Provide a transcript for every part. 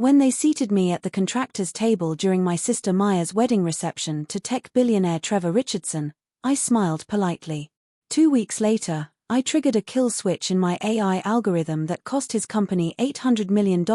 When they seated me at the contractor's table during my sister Maya's wedding reception to tech billionaire Trevor Richardson, I smiled politely. 2 weeks later, I triggered a kill switch in my AI algorithm that cost his company $800 million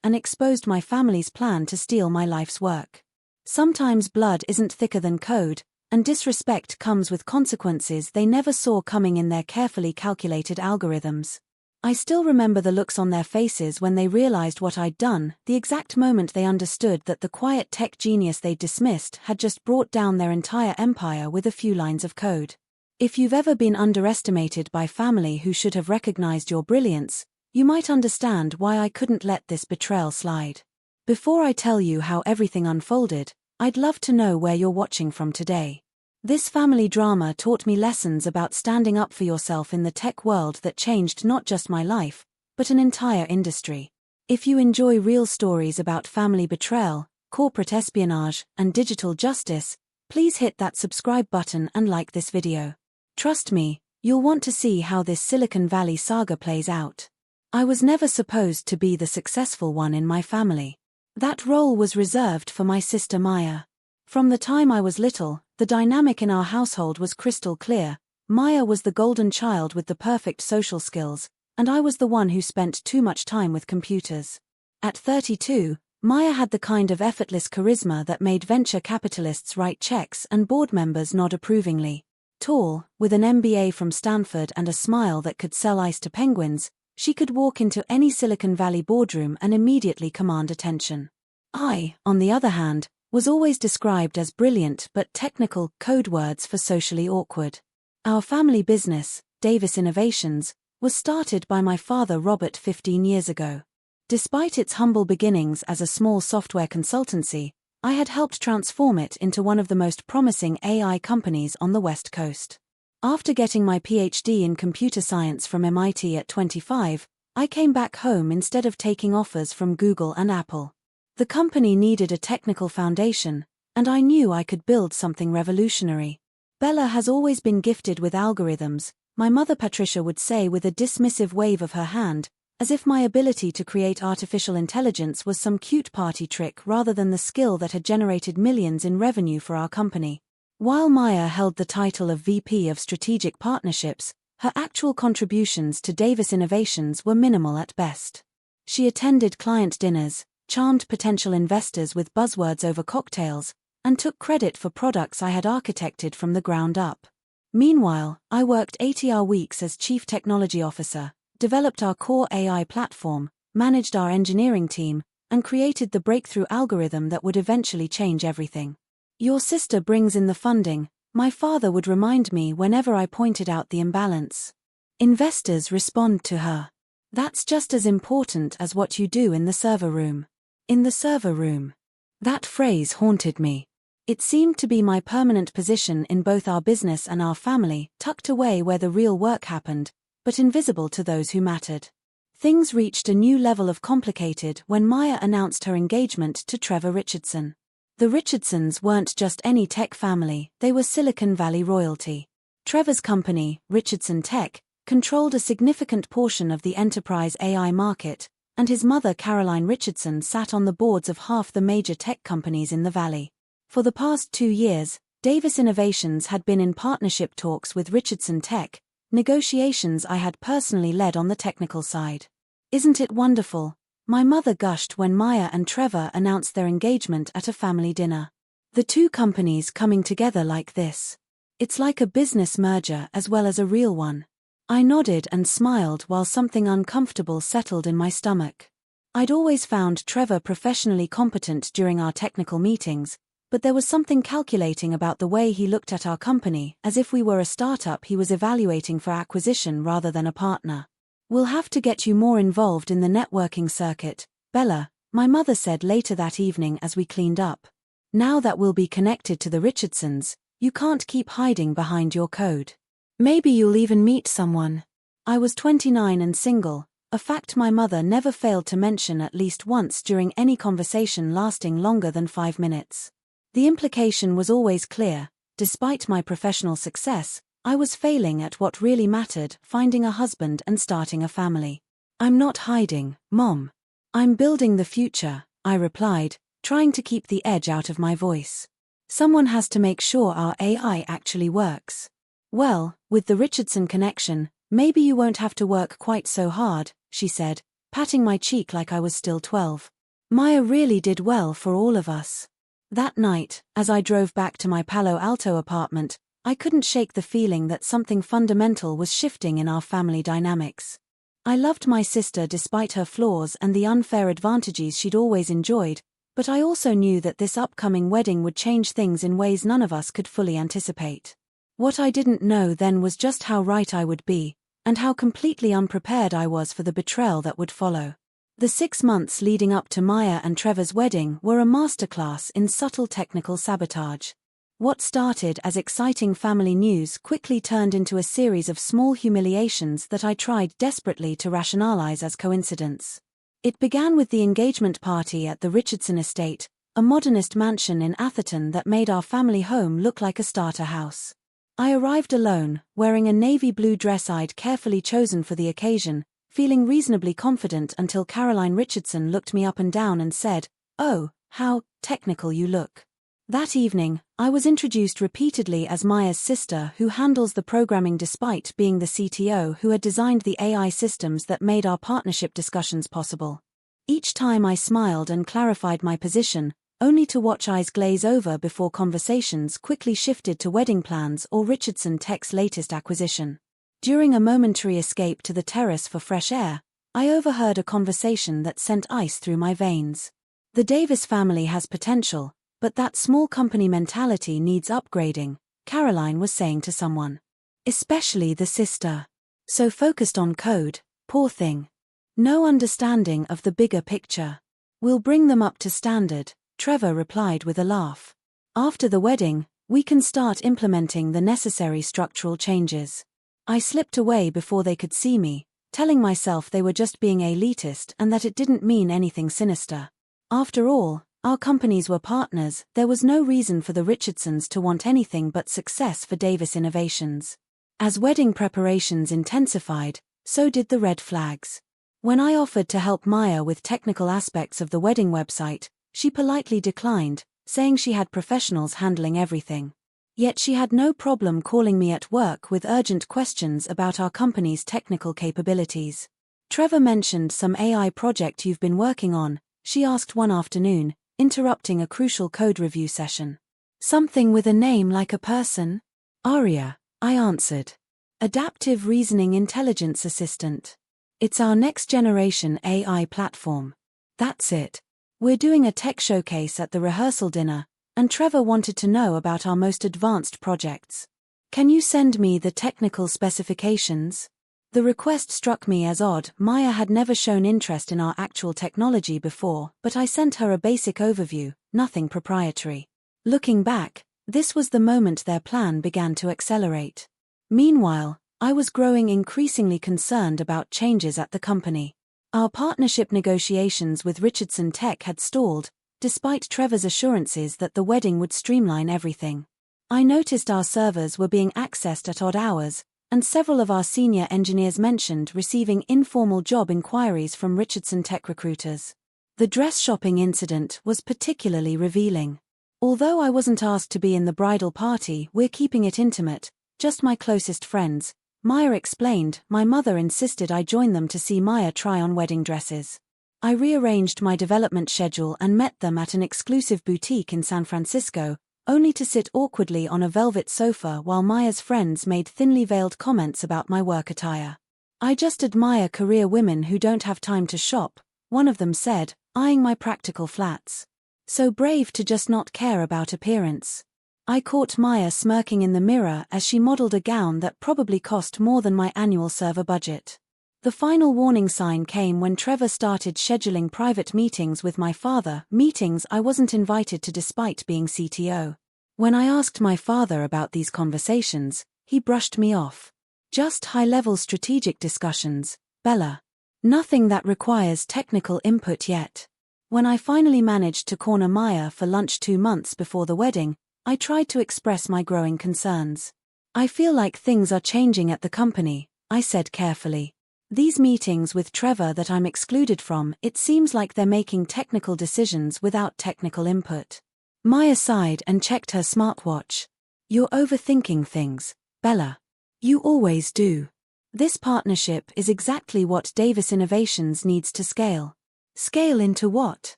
and exposed my family's plan to steal my life's work. Sometimes blood isn't thicker than code, and disrespect comes with consequences they never saw coming in their carefully calculated algorithms. I still remember the looks on their faces when they realized what I'd done, the exact moment they understood that the quiet tech genius they dismissed had just brought down their entire empire with a few lines of code. If you've ever been underestimated by family who should have recognized your brilliance, you might understand why I couldn't let this betrayal slide. Before I tell you how everything unfolded, I'd love to know where you're watching from today. This family drama taught me lessons about standing up for yourself in the tech world that changed not just my life, but an entire industry. If you enjoy real stories about family betrayal, corporate espionage, and digital justice, please hit that subscribe button and like this video. Trust me, you'll want to see how this Silicon Valley saga plays out. I was never supposed to be the successful one in my family. That role was reserved for my sister Maya. From the time I was little, the dynamic in our household was crystal clear. Maya was the golden child with the perfect social skills, and I was the one who spent too much time with computers. At 32, Maya had the kind of effortless charisma that made venture capitalists write checks and board members nod approvingly. Tall, with an MBA from Stanford and a smile that could sell ice to penguins, she could walk into any Silicon Valley boardroom and immediately command attention. I, on the other hand, was always described as brilliant but technical, code words for socially awkward. Our family business, Davis Innovations, was started by my father Robert 15 years ago. Despite its humble beginnings as a small software consultancy, I had helped transform it into one of the most promising AI companies on the West Coast. After getting my PhD in computer science from MIT at 25, I came back home instead of taking offers from Google and Apple. The company needed a technical foundation, and I knew I could build something revolutionary. Bella has always been gifted with algorithms, my mother Patricia would say with a dismissive wave of her hand, as if my ability to create artificial intelligence was some cute party trick rather than the skill that had generated millions in revenue for our company. While Maya held the title of VP of Strategic Partnerships, her actual contributions to Davis Innovations were minimal at best. She attended client dinners, charmed potential investors with buzzwords over cocktails, and took credit for products I had architected from the ground up. Meanwhile, I worked 80-hour weeks as Chief Technology Officer, developed our core AI platform, managed our engineering team, and created the breakthrough algorithm that would eventually change everything. Your sister brings in the funding, my father would remind me whenever I pointed out the imbalance. Investors respond to her. That's just as important as what you do in the server room. In the server room. That phrase haunted me. It seemed to be my permanent position in both our business and our family, tucked away where the real work happened, but invisible to those who mattered. Things reached a new level of complicated when Maya announced her engagement to Trevor Richardson. The Richardsons weren't just any tech family, they were Silicon Valley royalty. Trevor's company, Richardson Tech, controlled a significant portion of the enterprise AI market, and his mother Caroline Richardson sat on the boards of half the major tech companies in the valley. For the past 2 years, Davis Innovations had been in partnership talks with Richardson Tech, negotiations I had personally led on the technical side. Isn't it wonderful? My mother gushed when Maya and Trevor announced their engagement at a family dinner. The two companies coming together like this. It's like a business merger as well as a real one. I nodded and smiled while something uncomfortable settled in my stomach. I'd always found Trevor professionally competent during our technical meetings, but there was something calculating about the way he looked at our company, as if we were a startup he was evaluating for acquisition rather than a partner. "We'll have to get you more involved in the networking circuit, Bella," my mother said later that evening as we cleaned up. "Now that we'll be connected to the Richardsons, you can't keep hiding behind your code. Maybe you'll even meet someone." I was 29 and single, a fact my mother never failed to mention at least once during any conversation lasting longer than 5 minutes. The implication was always clear: despite my professional success, I was failing at what really mattered, finding a husband and starting a family. "I'm not hiding, Mom. I'm building the future," I replied, trying to keep the edge out of my voice. Someone has to make sure our AI actually works. Well, with the Richardson connection, maybe you won't have to work quite so hard, she said, patting my cheek like I was still 12. Maya really did well for all of us. That night, as I drove back to my Palo Alto apartment, I couldn't shake the feeling that something fundamental was shifting in our family dynamics. I loved my sister despite her flaws and the unfair advantages she'd always enjoyed, but I also knew that this upcoming wedding would change things in ways none of us could fully anticipate. What I didn't know then was just how right I would be, and how completely unprepared I was for the betrayal that would follow. The 6 months leading up to Maya and Trevor's wedding were a masterclass in subtle technical sabotage. What started as exciting family news quickly turned into a series of small humiliations that I tried desperately to rationalize as coincidence. It began with the engagement party at the Richardson estate, a modernist mansion in Atherton that made our family home look like a starter house. I arrived alone, wearing a navy blue dress I'd carefully chosen for the occasion, feeling reasonably confident until Caroline Richardson looked me up and down and said, "Oh, how technical you look." That evening, I was introduced repeatedly as Maya's sister who handles the programming despite being the CTO who had designed the AI systems that made our partnership discussions possible. Each time I smiled and clarified my position, only to watch eyes glaze over before conversations quickly shifted to wedding plans or Richardson Tech's latest acquisition. During a momentary escape to the terrace for fresh air, I overheard a conversation that sent ice through my veins. "The Davis family has potential, but that small company mentality needs upgrading," Caroline was saying to someone. "Especially the sister. So focused on code, poor thing. No understanding of the bigger picture. We'll bring them up to standard," Trevor replied with a laugh. "After the wedding, we can start implementing the necessary structural changes." I slipped away before they could see me, telling myself they were just being elitist and that it didn't mean anything sinister. After all, our companies were partners. There was no reason for the Richardsons to want anything but success for Davis Innovations. As wedding preparations intensified, so did the red flags. When I offered to help Maya with technical aspects of the wedding website, she politely declined, saying she had professionals handling everything. Yet she had no problem calling me at work with urgent questions about our company's technical capabilities. "Trevor mentioned some AI project you've been working on," she asked one afternoon, interrupting a crucial code review session. "Something with a name like a person?" "Aria," I answered. "Adaptive Reasoning Intelligence Assistant. It's our next-generation AI platform." "That's it. We're doing a tech showcase at the rehearsal dinner, and Trevor wanted to know about our most advanced projects. Can you send me the technical specifications?" The request struck me as odd. Maya had never shown interest in our actual technology before, but I sent her a basic overview, nothing proprietary. Looking back, this was the moment their plan began to accelerate. Meanwhile, I was growing increasingly concerned about changes at the company. Our partnership negotiations with Richardson Tech had stalled, despite Trevor's assurances that the wedding would streamline everything. I noticed our servers were being accessed at odd hours, and several of our senior engineers mentioned receiving informal job inquiries from Richardson Tech recruiters. The dress shopping incident was particularly revealing. Although I wasn't asked to be in the bridal party, we're keeping it intimate, just my closest friends, Maya explained. My mother insisted I join them to see Maya try on wedding dresses. I rearranged my development schedule and met them at an exclusive boutique in San Francisco, only to sit awkwardly on a velvet sofa while Maya's friends made thinly veiled comments about my work attire. "I just admire career women who don't have time to shop," one of them said, eyeing my practical flats. "So brave to just not care about appearance." I caught Maya smirking in the mirror as she modeled a gown that probably cost more than my annual server budget. The final warning sign came when Trevor started scheduling private meetings with my father, meetings I wasn't invited to despite being CTO. When I asked my father about these conversations, he brushed me off. "Just high-level strategic discussions, Bella. Nothing that requires technical input yet." When I finally managed to corner Maya for lunch 2 months before the wedding, I tried to express my growing concerns. "I feel like things are changing at the company," I said carefully. These meetings with Trevor that I'm excluded from, it seems like they're making technical decisions without technical input. Maya sighed and checked her smartwatch. You're overthinking things, Bella. You always do. This partnership is exactly what Davis Innovations needs to scale. Scale into what?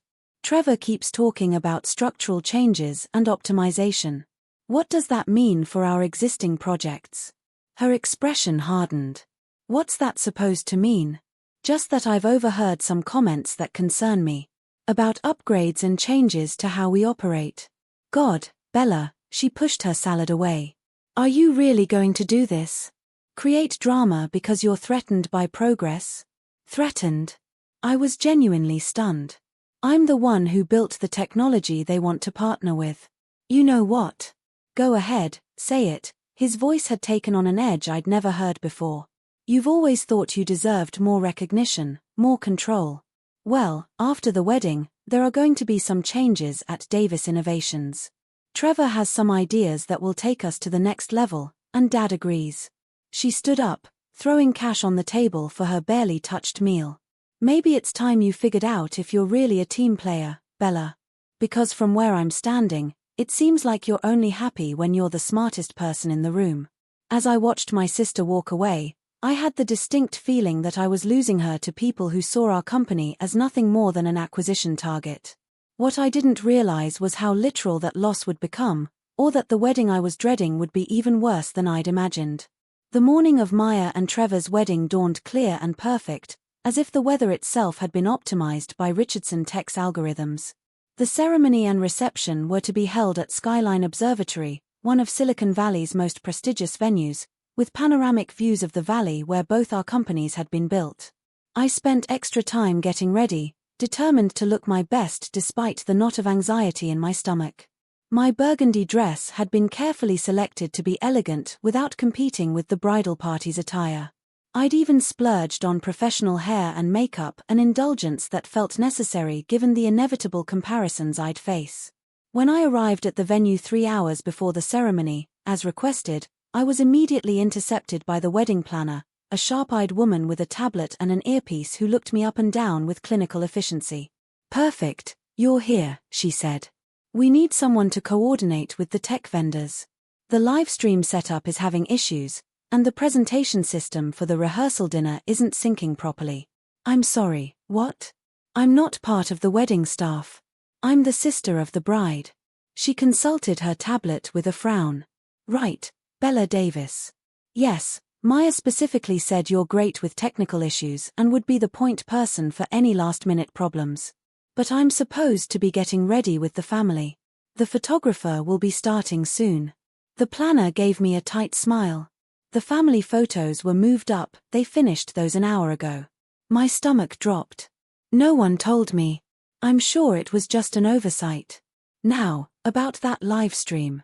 Trevor keeps talking about structural changes and optimization. What does that mean for our existing projects? Her expression hardened. What's that supposed to mean? Just that I've overheard some comments that concern me. About upgrades and changes to how we operate. God, Bella, she pushed her salad away. Are you really going to do this? Create drama because you're threatened by progress? Threatened? I was genuinely stunned. I'm the one who built the technology they want to partner with. You know what? Go ahead, say it. His voice had taken on an edge I'd never heard before. You've always thought you deserved more recognition, more control. Well, after the wedding, there are going to be some changes at Davis Innovations. Trevor has some ideas that will take us to the next level, and Dad agrees. She stood up, throwing cash on the table for her barely touched meal. Maybe it's time you figured out if you're really a team player, Bella. Because from where I'm standing, it seems like you're only happy when you're the smartest person in the room. As I watched my sister walk away, I had the distinct feeling that I was losing her to people who saw our company as nothing more than an acquisition target. What I didn't realize was how literal that loss would become, or that the wedding I was dreading would be even worse than I'd imagined. The morning of Maya and Trevor's wedding dawned clear and perfect, as if the weather itself had been optimized by Richardson Tech's algorithms. The ceremony and reception were to be held at Skyline Observatory, one of Silicon Valley's most prestigious venues, with panoramic views of the valley where both our companies had been built. I spent extra time getting ready, determined to look my best despite the knot of anxiety in my stomach. My burgundy dress had been carefully selected to be elegant without competing with the bridal party's attire. I'd even splurged on professional hair and makeup, an indulgence that felt necessary given the inevitable comparisons I'd face. When I arrived at the venue 3 hours before the ceremony, as requested, I was immediately intercepted by the wedding planner, a sharp-eyed woman with a tablet and an earpiece who looked me up and down with clinical efficiency. Perfect, you're here, she said. We need someone to coordinate with the tech vendors. The live stream setup is having issues, and the presentation system for the rehearsal dinner isn't syncing properly. I'm sorry, what? I'm not part of the wedding staff. I'm the sister of the bride. She consulted her tablet with a frown. Right. Bella Davis. Yes, Maya specifically said you're great with technical issues and would be the point person for any last-minute problems. But I'm supposed to be getting ready with the family. The photographer will be starting soon. The planner gave me a tight smile. The family photos were moved up, they finished those an hour ago. My stomach dropped. No one told me. I'm sure it was just an oversight. Now, about that live stream.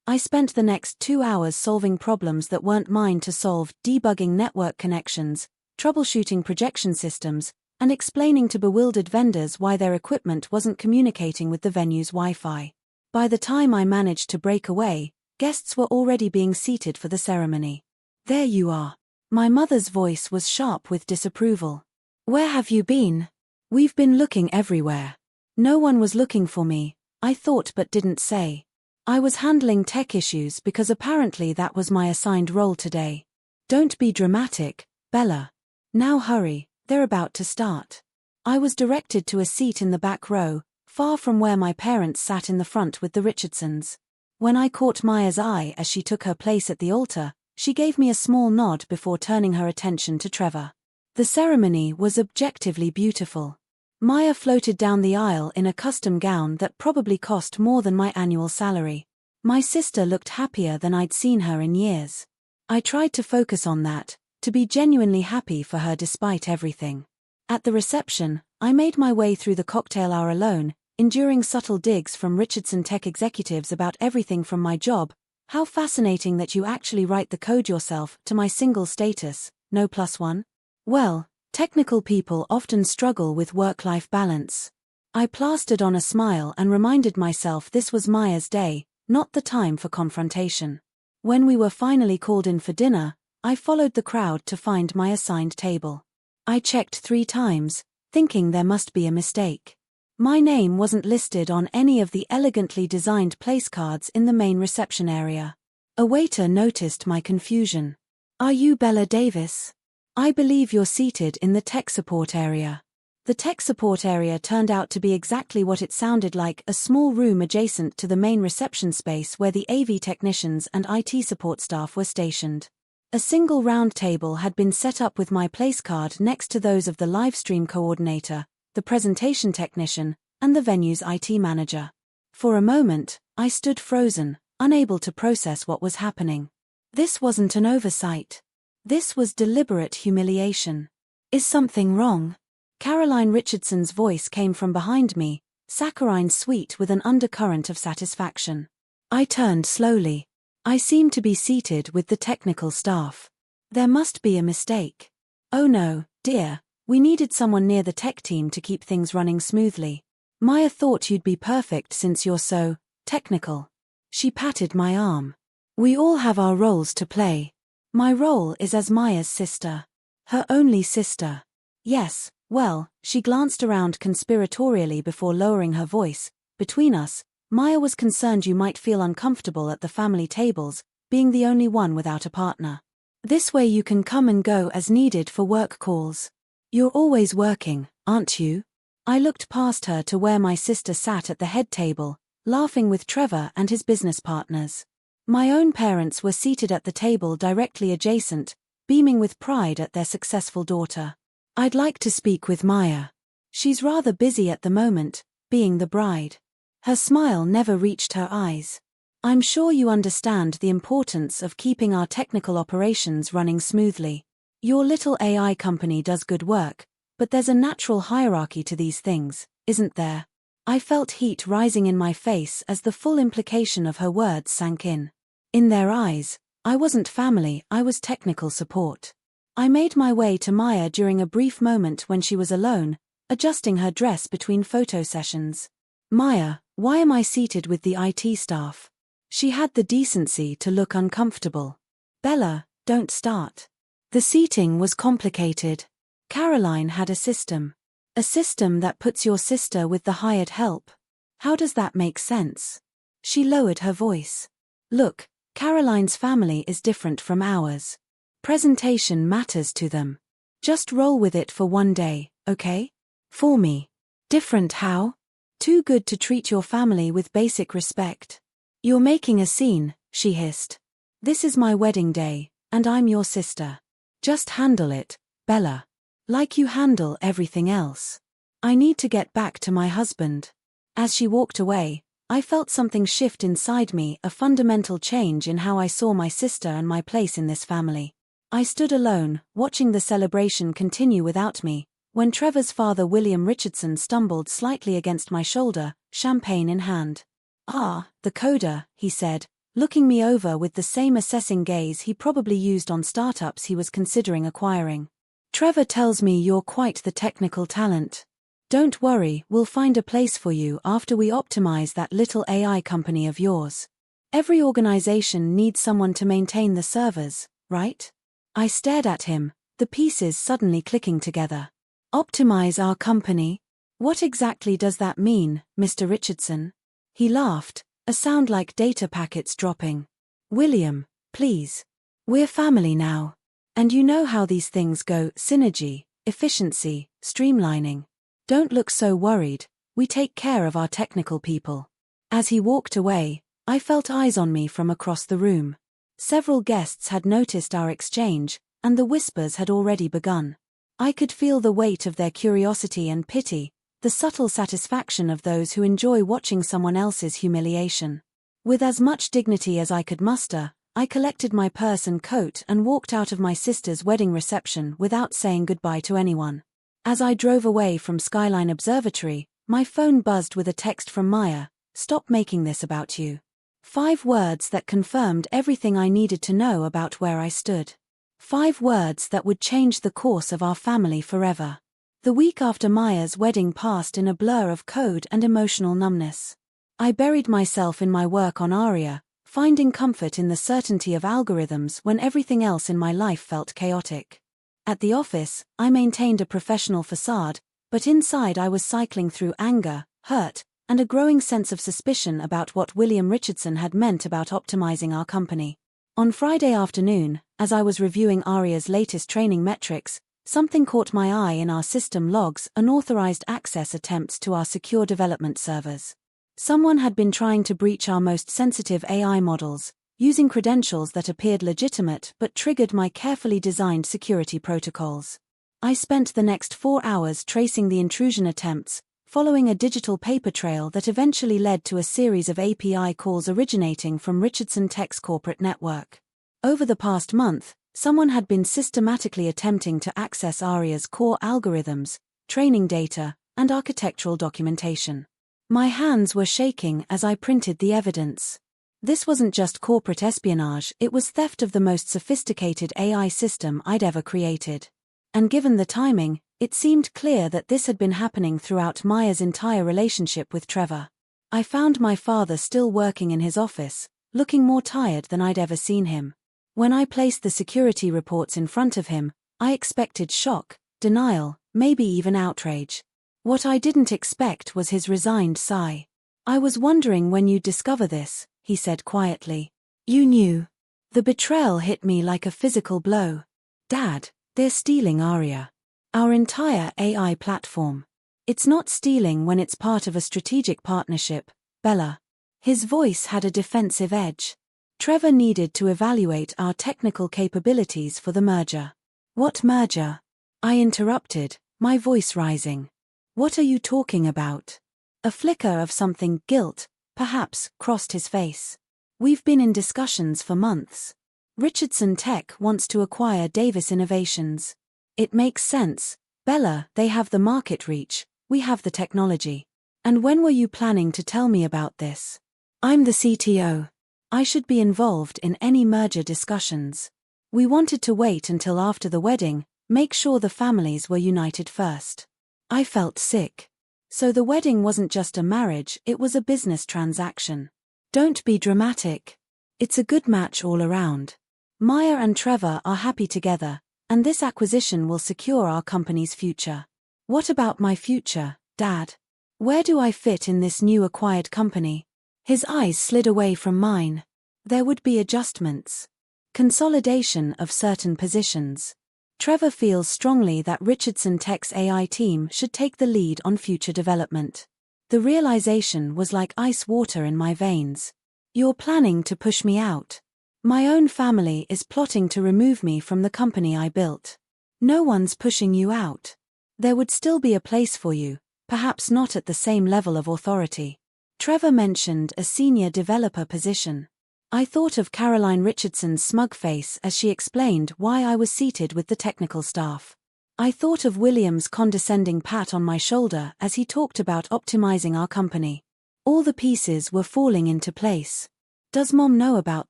I spent the next 2 hours solving problems that weren't mine to solve, debugging network connections, troubleshooting projection systems, and explaining to bewildered vendors why their equipment wasn't communicating with the venue's Wi-Fi. By the time I managed to break away, guests were already being seated for the ceremony. There you are. My mother's voice was sharp with disapproval. Where have you been? We've been looking everywhere. No one was looking for me, I thought but didn't say. I was handling tech issues because apparently that was my assigned role today. Don't be dramatic, Bella. Now hurry, they're about to start. I was directed to a seat in the back row, far from where my parents sat in the front with the Richardsons. When I caught Maya's eye as she took her place at the altar, she gave me a small nod before turning her attention to Trevor. The ceremony was objectively beautiful. Maya floated down the aisle in a custom gown that probably cost more than my annual salary. My sister looked happier than I'd seen her in years. I tried to focus on that, to be genuinely happy for her despite everything. At the reception, I made my way through the cocktail hour alone, enduring subtle digs from Richardson Tech executives about everything from my job, how fascinating that you actually write the code yourself, to my single status, no +1. Well, technical people often struggle with work-life balance. I plastered on a smile and reminded myself this was Maya's day, not the time for confrontation. When we were finally called in for dinner, I followed the crowd to find my assigned table. I checked 3 times, thinking there must be a mistake. My name wasn't listed on any of the elegantly designed place cards in the main reception area. A waiter noticed my confusion. "Are you Bella Davis? I believe you're seated in the tech support area." The tech support area turned out to be exactly what it sounded like, a small room adjacent to the main reception space where the AV technicians and IT support staff were stationed. A single round table had been set up with my place card next to those of the livestream coordinator, the presentation technician, and the venue's IT manager. For a moment, I stood frozen, unable to process what was happening. This wasn't an oversight. This was deliberate humiliation. "Is something wrong?" Caroline Richardson's voice came from behind me, saccharine sweet with an undercurrent of satisfaction. I turned slowly. I seemed to be seated with the technical staff. There must be a mistake. "Oh no, dear, we needed someone near the tech team to keep things running smoothly. Maya thought you'd be perfect since you're so technical." She patted my arm. "We all have our roles to play. My role is as Maya's sister. Her only sister." "Yes, well," she glanced around conspiratorially before lowering her voice. "Between us, Maya was concerned you might feel uncomfortable at the family tables, being the only one without a partner. This way you can come and go as needed for work calls. You're always working, aren't you?" I looked past her to where my sister sat at the head table, laughing with Trevor and his business partners. My own parents were seated at the table directly adjacent, beaming with pride at their successful daughter. "I'd like to speak with Maya. She's rather busy at the moment, being the bride." Her smile never reached her eyes. "I'm sure you understand the importance of keeping our technical operations running smoothly. Your little AI company does good work, but there's a natural hierarchy to these things, isn't there?" I felt heat rising in my face as the full implication of her words sank in. In their eyes, I wasn't family, I was technical support. I made my way to Maya during a brief moment when she was alone, adjusting her dress between photo sessions. "Maya, why am I seated with the IT staff?" She had the decency to look uncomfortable. "Bella, don't start." The seating was complicated. Caroline had a system. "A system that puts your sister with the hired help. How does that make sense?" She lowered her voice. "Look, Caroline's family is different from ours. Presentation matters to them. Just roll with it for one day, okay? For me. Different how? Too good to treat your family with basic respect." "You're making a scene," she hissed. "This is my wedding day, and I'm your sister. Just handle it, Bella. Like you handle everything else. I need to get back to my husband." As she walked away, I felt something shift inside me, a fundamental change in how I saw my sister and my place in this family. I stood alone, watching the celebration continue without me, when Trevor's father William Richardson stumbled slightly against my shoulder, champagne in hand. "Ah, the coder," he said, looking me over with the same assessing gaze he probably used on startups he was considering acquiring. "Trevor tells me you're quite the technical talent. Don't worry, we'll find a place for you after we optimize that little AI company of yours. Every organization needs someone to maintain the servers, right?" I stared at him, the pieces suddenly clicking together. "Optimize our company? What exactly does that mean, Mr. Richardson?" He laughed, a sound like data packets dropping. "William, please. We're family now. And you know how these things go: synergy, efficiency, streamlining. Don't look so worried, we take care of our technical people." As he walked away, I felt eyes on me from across the room. Several guests had noticed our exchange, and the whispers had already begun. I could feel the weight of their curiosity and pity, the subtle satisfaction of those who enjoy watching someone else's humiliation. With as much dignity as I could muster, I collected my purse and coat and walked out of my sister's wedding reception without saying goodbye to anyone. As I drove away from Skyline Observatory, my phone buzzed with a text from Maya. "Stop making this about you." 5 words that confirmed everything I needed to know about where I stood. 5 words that would change the course of our family forever. The week after Maya's wedding passed in a blur of code and emotional numbness. I buried myself in my work on Aria, finding comfort in the certainty of algorithms when everything else in my life felt chaotic. At the office, I maintained a professional facade, but inside I was cycling through anger, hurt, and a growing sense of suspicion about what William Richardson had meant about optimizing our company. On Friday afternoon, as I was reviewing Aria's latest training metrics, something caught my eye in our system logs: unauthorized access attempts to our secure development servers. Someone had been trying to breach our most sensitive AI models, using credentials that appeared legitimate but triggered my carefully designed security protocols. I spent the next 4 hours tracing the intrusion attempts, following a digital paper trail that eventually led to a series of API calls originating from Richardson Tech's corporate network. Over the past month, someone had been systematically attempting to access Aria's core algorithms, training data, and architectural documentation. My hands were shaking as I printed the evidence. This wasn't just corporate espionage, it was theft of the most sophisticated AI system I'd ever created. And given the timing, it seemed clear that this had been happening throughout Maya's entire relationship with Trevor. I found my father still working in his office, looking more tired than I'd ever seen him. When I placed the security reports in front of him, I expected shock, denial, maybe even outrage. What I didn't expect was his resigned sigh. "I was wondering when you'd discover this," he said quietly. "You knew." The betrayal hit me like a physical blow. "Dad, they're stealing Aria. Our entire AI platform. It's not stealing when it's part of a strategic partnership, Bella." His voice had a defensive edge. Trevor needed to evaluate our technical capabilities for the merger. "What merger?" I interrupted, my voice rising. "What are you talking about?" A flicker of something, guilt, perhaps, crossed his face. "We've been in discussions for months. Richardson Tech wants to acquire Davis Innovations. It makes sense, Bella, they have the market reach, we have the technology. And when were you planning to tell me about this? I'm the CTO. I should be involved in any merger discussions. We wanted to wait until after the wedding, make sure the families were united first." I felt sick. So the wedding wasn't just a marriage, it was a business transaction. "Don't be dramatic. It's a good match all around. Maya and Trevor are happy together, and this acquisition will secure our company's future." "What about my future, Dad? Where do I fit in this new acquired company?" His eyes slid away from mine. "There would be adjustments. Consolidation of certain positions. Trevor feels strongly that Richardson Tech's AI team should take the lead on future development." The realization was like ice water in my veins. "You're planning to push me out. My own family is plotting to remove me from the company I built." "No one's pushing you out. There would still be a place for you, perhaps not at the same level of authority." Trevor mentioned a senior developer position. I thought of Caroline Richardson's smug face as she explained why I was seated with the technical staff. I thought of William's condescending pat on my shoulder as he talked about optimizing our company. All the pieces were falling into place. Does Mom know about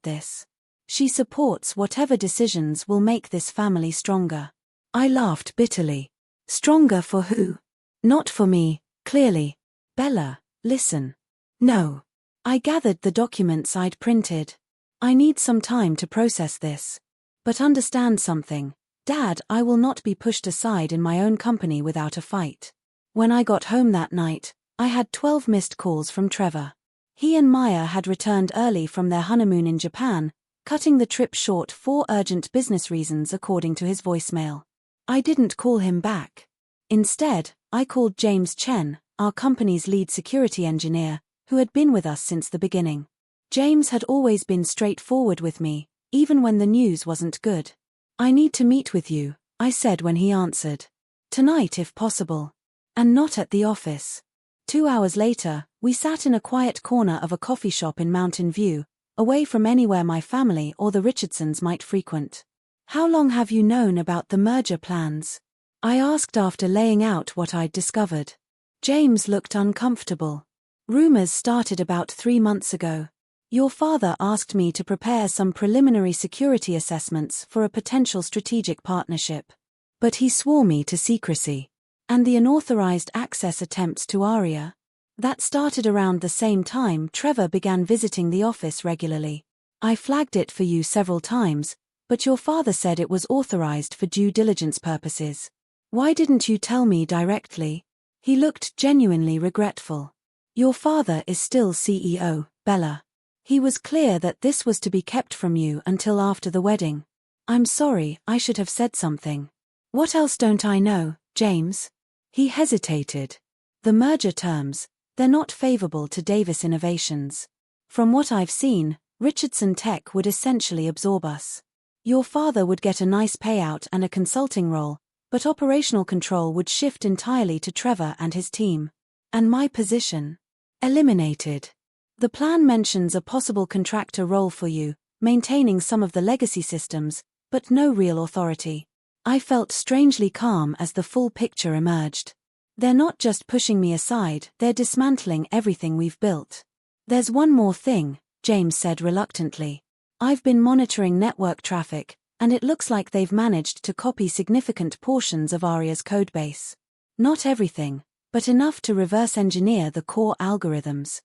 this? She supports whatever decisions will make this family stronger. I laughed bitterly. Stronger for who? Not for me, clearly. Bella, listen. No. I gathered the documents I'd printed. I need some time to process this. But understand something, Dad, I will not be pushed aside in my own company without a fight. When I got home that night, I had 12 missed calls from Trevor. He and Maya had returned early from their honeymoon in Japan, cutting the trip short for urgent business reasons according to his voicemail. I didn't call him back. Instead, I called James Chen, our company's lead security engineer, who had been with us since the beginning. James had always been straightforward with me, even when the news wasn't good. "I need to meet with you," I said when he answered. "Tonight if possible. And not at the office." 2 hours later, we sat in a quiet corner of a coffee shop in Mountain View, away from anywhere my family or the Richardsons might frequent. "How long have you known about the merger plans?" I asked after laying out what I'd discovered. James looked uncomfortable. "Rumors started about 3 months ago. Your father asked me to prepare some preliminary security assessments for a potential strategic partnership. But he swore me to secrecy. And the unauthorized access attempts to Aria? That started around the same time Trevor began visiting the office regularly. I flagged it for you several times, But your father said it was authorized for due diligence purposes. Why didn't you tell me directly? He looked genuinely regretful. Your father is still CEO, Bella. He was clear that this was to be kept from you until after the wedding. I'm sorry, I should have said something. What else don't I know, James? He hesitated. The merger terms, they're not favorable to Davis Innovations. From what I've seen, Richardson Tech would essentially absorb us. Your father would get a nice payout and a consulting role, but operational control would shift entirely to Trevor and his team. And my position? Eliminated. The plan mentions a possible contractor role for you, maintaining some of the legacy systems, but no real authority. I felt strangely calm as the full picture emerged. They're not just pushing me aside, they're dismantling everything we've built. There's one more thing, James said reluctantly. I've been monitoring network traffic, and it looks like they've managed to copy significant portions of Aria's codebase. Not everything, but enough to reverse engineer the core algorithms.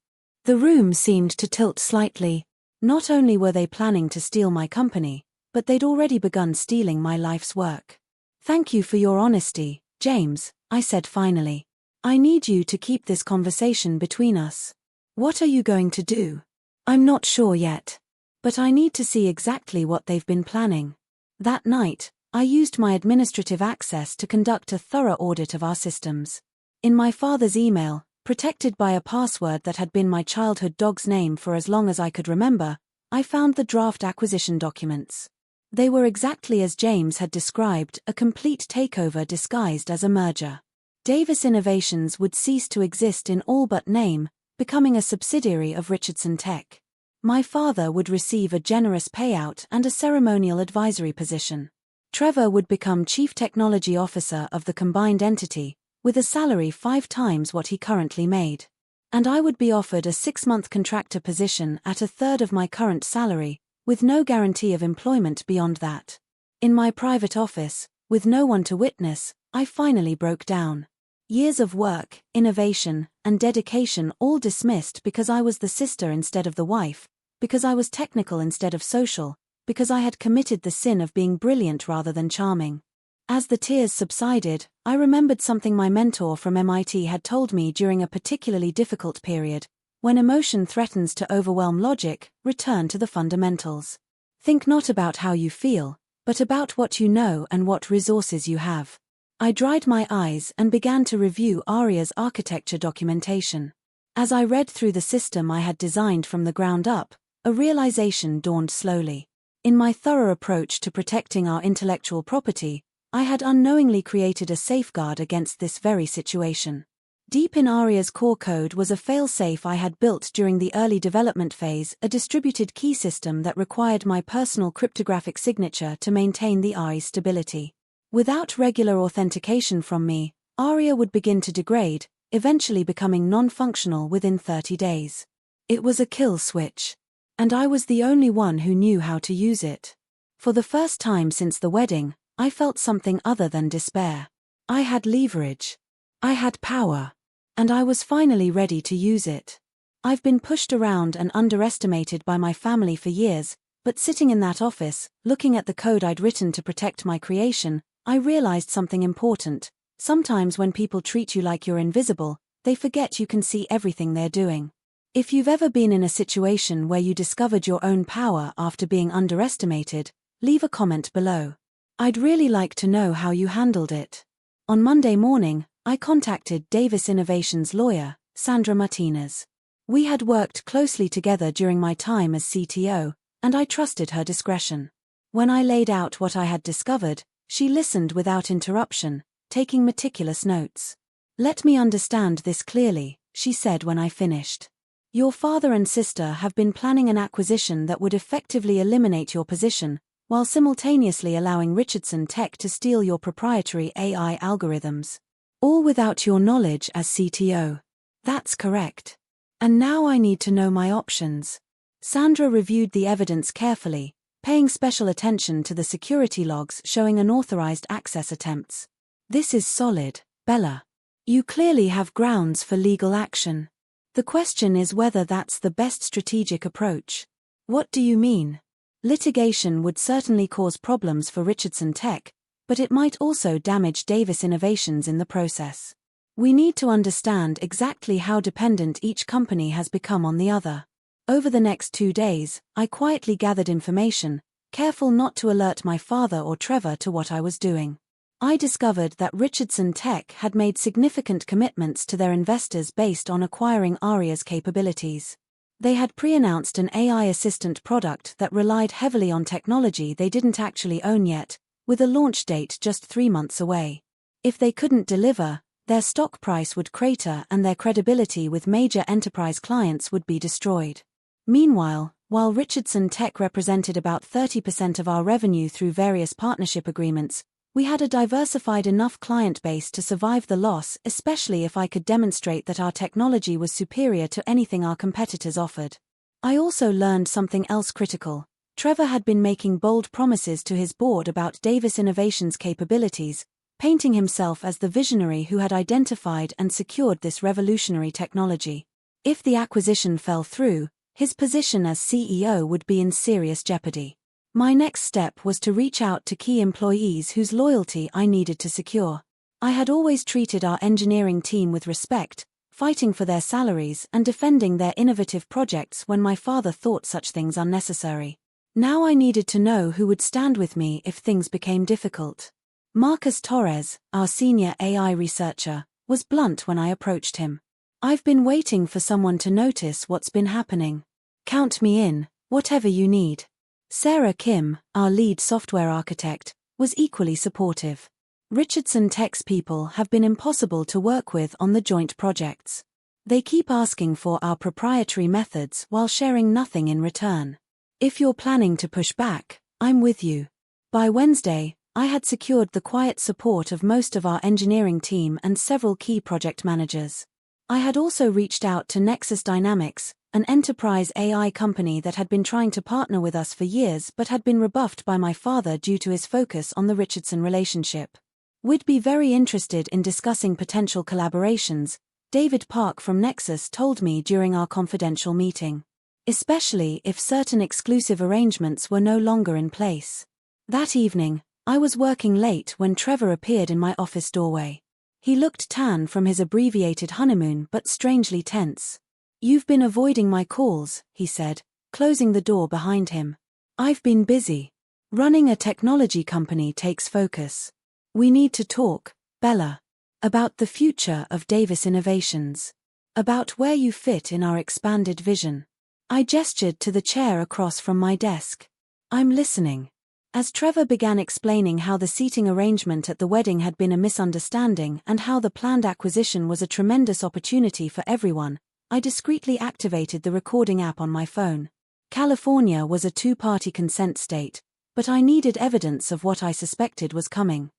The room seemed to tilt slightly. Not only were they planning to steal my company, but they'd already begun stealing my life's work. Thank you for your honesty, James, I said finally. I need you to keep this conversation between us. What are you going to do? I'm not sure yet. But I need to see exactly what they've been planning. That night, I used my administrative access to conduct a thorough audit of our systems. In my father's email, protected by a password that had been my childhood dog's name for as long as I could remember, I found the draft acquisition documents. They were exactly as James had described, a complete takeover disguised as a merger. Davis Innovations would cease to exist in all but name, becoming a subsidiary of Richardson Tech. My father would receive a generous payout and a ceremonial advisory position. Trevor would become Chief Technology Officer of the combined entity, with a salary 5 times what he currently made. And I would be offered a 6-month contractor position at a third of my current salary, with no guarantee of employment beyond that. In my private office, with no one to witness, I finally broke down. Years of work, innovation, and dedication all dismissed because I was the sister instead of the wife, because I was technical instead of social, because I had committed the sin of being brilliant rather than charming. As the tears subsided, I remembered something my mentor from MIT had told me during a particularly difficult period. When emotion threatens to overwhelm logic, return to the fundamentals. Think not about how you feel, but about what you know and what resources you have. I dried my eyes and began to review Aria's architecture documentation. As I read through the system I had designed from the ground up, a realization dawned slowly. In my thorough approach to protecting our intellectual property, I had unknowingly created a safeguard against this very situation. Deep in Aria's core code was a failsafe I had built during the early development phase, a distributed key system that required my personal cryptographic signature to maintain the ARI's stability. Without regular authentication from me, Aria would begin to degrade, eventually becoming non-functional within 30 days. It was a kill switch. And I was the only one who knew how to use it. For the first time since the wedding, I felt something other than despair. I had leverage. I had power. And I was finally ready to use it. I've been pushed around and underestimated by my family for years, but sitting in that office, looking at the code I'd written to protect my creation, I realized something important. Sometimes when people treat you like you're invisible, they forget you can see everything they're doing. If you've ever been in a situation where you discovered your own power after being underestimated, leave a comment below. I'd really like to know how you handled it. On Monday morning, I contacted Davis Innovations' lawyer, Sandra Martinez. We had worked closely together during my time as CTO, and I trusted her discretion. When I laid out what I had discovered, she listened without interruption, taking meticulous notes. "Let me understand this clearly," she said when I finished. "Your father and sister have been planning an acquisition that would effectively eliminate your position, while simultaneously allowing Richardson Tech to steal your proprietary AI algorithms. All without your knowledge as CTO. That's correct. And now I need to know my options." Sandra reviewed the evidence carefully, paying special attention to the security logs showing unauthorized access attempts. "This is solid, Bella. You clearly have grounds for legal action. The question is whether that's the best strategic approach." "What do you mean?" Litigation would certainly cause problems for Richardson Tech, but it might also damage Davis Innovations in the process. We need to understand exactly how dependent each company has become on the other. Over the next 2 days, I quietly gathered information, careful not to alert my father or Trevor to what I was doing. I discovered that Richardson Tech had made significant commitments to their investors based on acquiring Aria's capabilities. They had pre-announced an AI assistant product that relied heavily on technology they didn't actually own yet, with a launch date just 3 months away. If they couldn't deliver, their stock price would crater and their credibility with major enterprise clients would be destroyed. Meanwhile, while Richardson Tech represented about 30% of our revenue through various partnership agreements, we had a diversified enough client base to survive the loss, especially if I could demonstrate that our technology was superior to anything our competitors offered. I also learned something else critical. Trevor had been making bold promises to his board about Davis Innovations' capabilities, painting himself as the visionary who had identified and secured this revolutionary technology. If the acquisition fell through, his position as CEO would be in serious jeopardy. My next step was to reach out to key employees whose loyalty I needed to secure. I had always treated our engineering team with respect, fighting for their salaries and defending their innovative projects when my father thought such things unnecessary. Now I needed to know who would stand with me if things became difficult. Marcus Torres, our senior AI researcher, was blunt when I approached him. "I've been waiting for someone to notice what's been happening. Count me in, whatever you need." Sarah Kim, our lead software architect, was equally supportive. Richardson Tech's people have been impossible to work with on the joint projects. They keep asking for our proprietary methods while sharing nothing in return. If you're planning to push back, I'm with you. By Wednesday, I had secured the quiet support of most of our engineering team and several key project managers. I had also reached out to Nexus Dynamics, an enterprise AI company that had been trying to partner with us for years but had been rebuffed by my father due to his focus on the Richardson relationship. "We'd be very interested in discussing potential collaborations," David Park from Nexus told me during our confidential meeting. "Especially if certain exclusive arrangements were no longer in place." That evening, I was working late when Trevor appeared in my office doorway. He looked tan from his abbreviated honeymoon but strangely tense. "You've been avoiding my calls," he said, closing the door behind him. "I've been busy. Running a technology company takes focus. We need to talk, Bella. About the future of Davis Innovations. About where you fit in our expanded vision." I gestured to the chair across from my desk. "I'm listening." As Trevor began explaining how the seating arrangement at the wedding had been a misunderstanding and how the planned acquisition was a tremendous opportunity for everyone, I discreetly activated the recording app on my phone. California was a 2-party consent state, but I needed evidence of what I suspected was coming.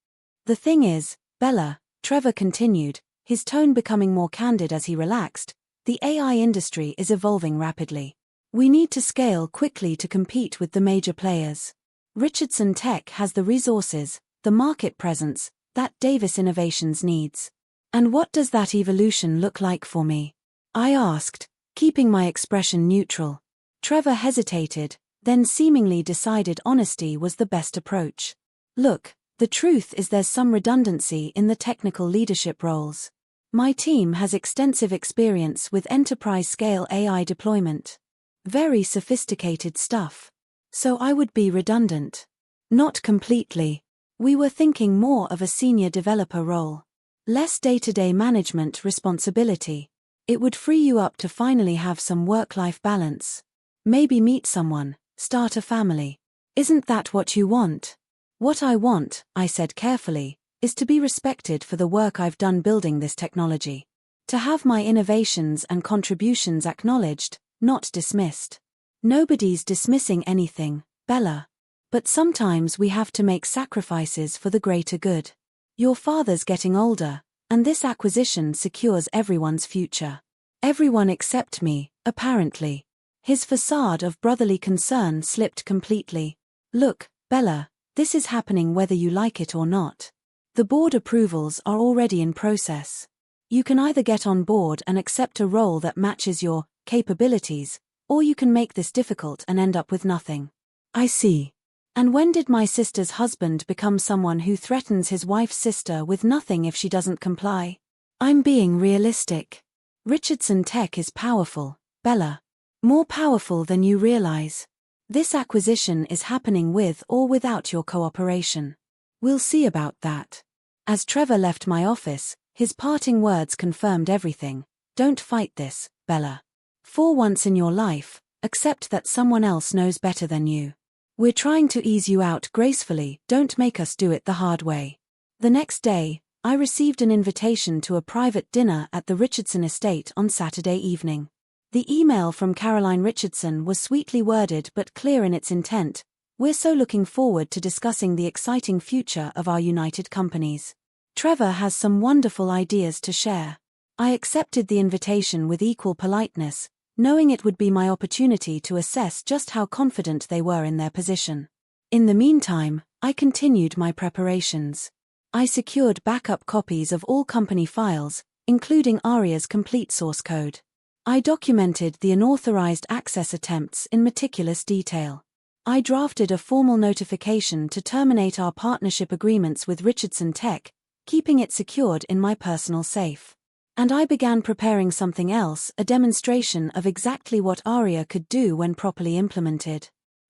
"The thing is, Bella," Trevor continued, his tone becoming more candid as he relaxed, "the AI industry is evolving rapidly. We need to scale quickly to compete with the major players. Richardson Tech has the resources, the market presence, that Davis Innovations needs. And what does that evolution look like for me?" I asked, keeping my expression neutral. Trevor hesitated, then seemingly decided honesty was the best approach. "Look, the truth is there's some redundancy in the technical leadership roles. My team has extensive experience with enterprise-scale AI deployment. Very sophisticated stuff. So I would be redundant." "Not completely. We were thinking more of a senior developer role. Less day-to-day management responsibility. It would free you up to finally have some work-life balance. Maybe meet someone, start a family. Isn't that what you want?" "What I want," I said carefully, "is to be respected for the work I've done building this technology. To have my innovations and contributions acknowledged, not dismissed." "Nobody's dismissing anything, Bella. But sometimes we have to make sacrifices for the greater good. Your father's getting older, and this acquisition secures everyone's future. Everyone except me, apparently." His facade of brotherly concern slipped completely. "Look, Bella, this is happening whether you like it or not. The board approvals are already in process. You can either get on board and accept a role that matches your capabilities, or you can make this difficult and end up with nothing. I see. And when did my sister's husband become someone who threatens his wife's sister with nothing if she doesn't comply? I'm being realistic. Richardson Tech is powerful, Bella. More powerful than you realize. This acquisition is happening with or without your cooperation. We'll see about that. As Trevor left my office, his parting words confirmed everything. Don't fight this, Bella. For once in your life, accept that someone else knows better than you. We're trying to ease you out gracefully, don't make us do it the hard way. The next day, I received an invitation to a private dinner at the Richardson estate on Saturday evening. The email from Caroline Richardson was sweetly worded but clear in its intent. We're so looking forward to discussing the exciting future of our united companies. Trevor has some wonderful ideas to share. I accepted the invitation with equal politeness, knowing it would be my opportunity to assess just how confident they were in their position. In the meantime, I continued my preparations. I secured backup copies of all company files, including ARIA's complete source code. I documented the unauthorized access attempts in meticulous detail. I drafted a formal notification to terminate our partnership agreements with Richardson Tech, keeping it secured in my personal safe. And I began preparing something else, a demonstration of exactly what ARIA could do when properly implemented.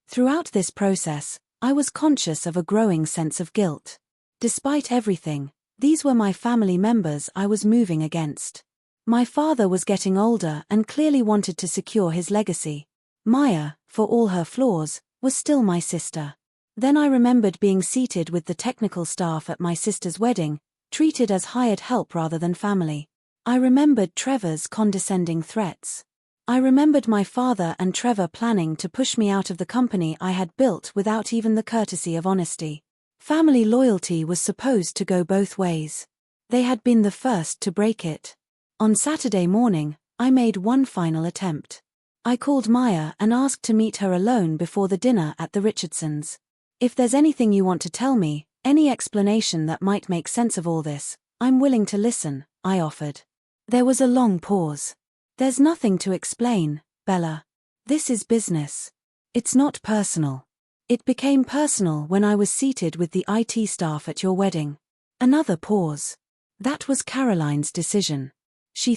Throughout this process, I was conscious of a growing sense of guilt. Despite everything, these were my family members I was moving against. My father was getting older and clearly wanted to secure his legacy. Maya, for all her flaws, was still my sister. Then I remembered being seated with the technical staff at my sister's wedding, treated as hired help rather than family. I remembered Trevor's condescending threats. I remembered my father and Trevor planning to push me out of the company I had built without even the courtesy of honesty. Family loyalty was supposed to go both ways. They had been the first to break it. On Saturday morning, I made one final attempt. I called Maya and asked to meet her alone before the dinner at the Richardsons. If there's anything you want to tell me, any explanation that might make sense of all this, I'm willing to listen, I offered. There was a long pause. There's nothing to explain, Bella. This is business. It's not personal. It became personal when I was seated with the IT staff at your wedding. Another pause. That was Caroline's decision. She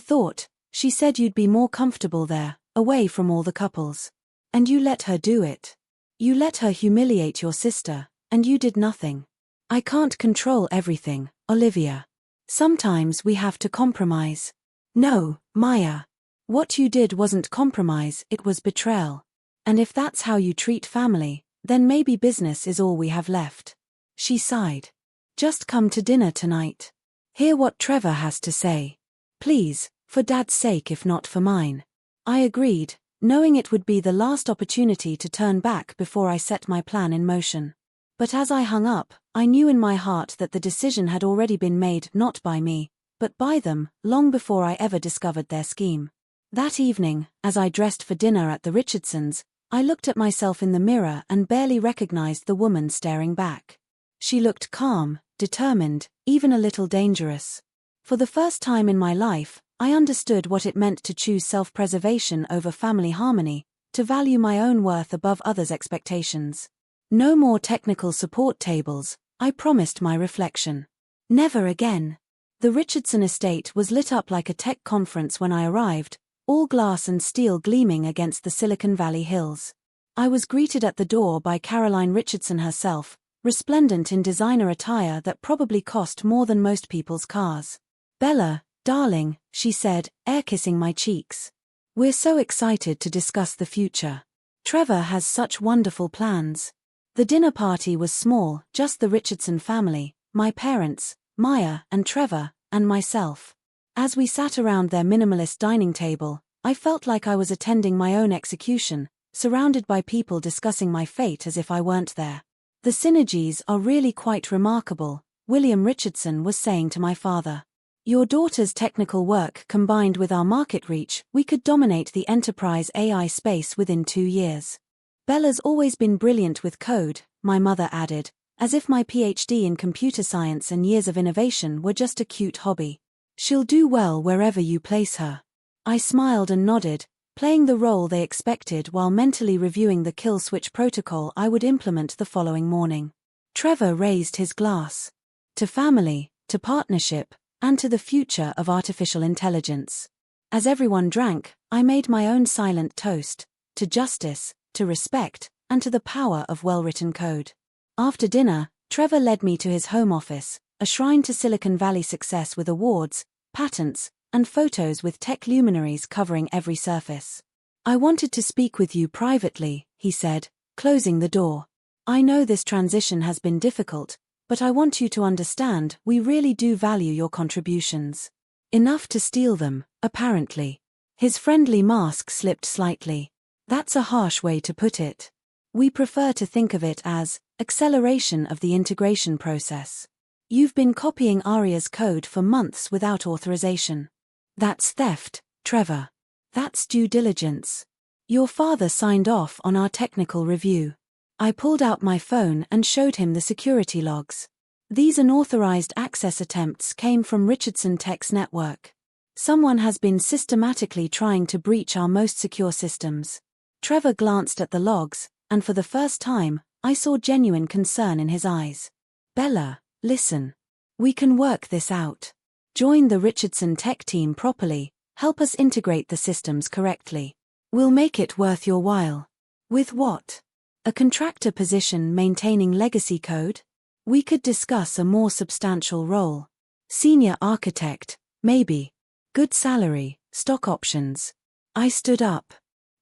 said you'd be more comfortable there, away from all the couples. And you let her do it. You let her humiliate your sister, and you did nothing. I can't control everything, Olivia. Sometimes we have to compromise. No, Maya. What you did wasn't compromise, it was betrayal. And if that's how you treat family, then maybe business is all we have left. She sighed. Just come to dinner tonight. Hear what Trevor has to say. Please, for Dad's sake if not for mine. I agreed, knowing it would be the last opportunity to turn back before I set my plan in motion. But as I hung up, I knew in my heart that the decision had already been made not by me, but by them, long before I ever discovered their scheme. That evening, as I dressed for dinner at the Richardsons, I looked at myself in the mirror and barely recognized the woman staring back. She looked calm, determined, even a little dangerous. For the first time in my life, I understood what it meant to choose self-preservation over family harmony, to value my own worth above others' expectations. No more technical support tables, I promised my reflection. Never again. The Richardson estate was lit up like a tech conference when I arrived, all glass and steel gleaming against the Silicon Valley hills. I was greeted at the door by Caroline Richardson herself, resplendent in designer attire that probably cost more than most people's cars. Bella, darling, she said, air-kissing my cheeks. We're so excited to discuss the future. Trevor has such wonderful plans. The dinner party was small, just the Richardson family, my parents, Maya and Trevor, and myself. As we sat around their minimalist dining table, I felt like I was attending my own execution, surrounded by people discussing my fate as if I weren't there. The synergies are really quite remarkable, William Richardson was saying to my father. Your daughter's technical work combined with our market reach, we could dominate the enterprise AI space within 2 years. Bella's always been brilliant with code, my mother added, as if my PhD in computer science and years of innovation were just a cute hobby. She'll do well wherever you place her. I smiled and nodded, playing the role they expected while mentally reviewing the kill switch protocol I would implement the following morning. Trevor raised his glass. To family, to partnership, and to the future of artificial intelligence. As everyone drank, I made my own silent toast, to justice, to respect, and to the power of well-written code. After dinner, Trevor led me to his home office, a shrine to Silicon Valley success with awards, patents, and photos with tech luminaries covering every surface. I wanted to speak with you privately, he said, closing the door. I know this transition has been difficult, but I want you to understand we really do value your contributions. Enough to steal them, apparently. His friendly mask slipped slightly. That's a harsh way to put it. We prefer to think of it as acceleration of the integration process. You've been copying Aria's code for months without authorization. That's theft, Trevor. That's due diligence. Your father signed off on our technical review. I pulled out my phone and showed him the security logs. These unauthorized access attempts came from Richardson Tech's network. Someone has been systematically trying to breach our most secure systems. Trevor glanced at the logs, and for the first time, I saw genuine concern in his eyes. Bella, listen. We can work this out. Join the Richardson Tech team properly, help us integrate the systems correctly. We'll make it worth your while. With what? A contractor position maintaining legacy code? We could discuss a more substantial role. Senior architect, maybe. Good salary, stock options. I stood up.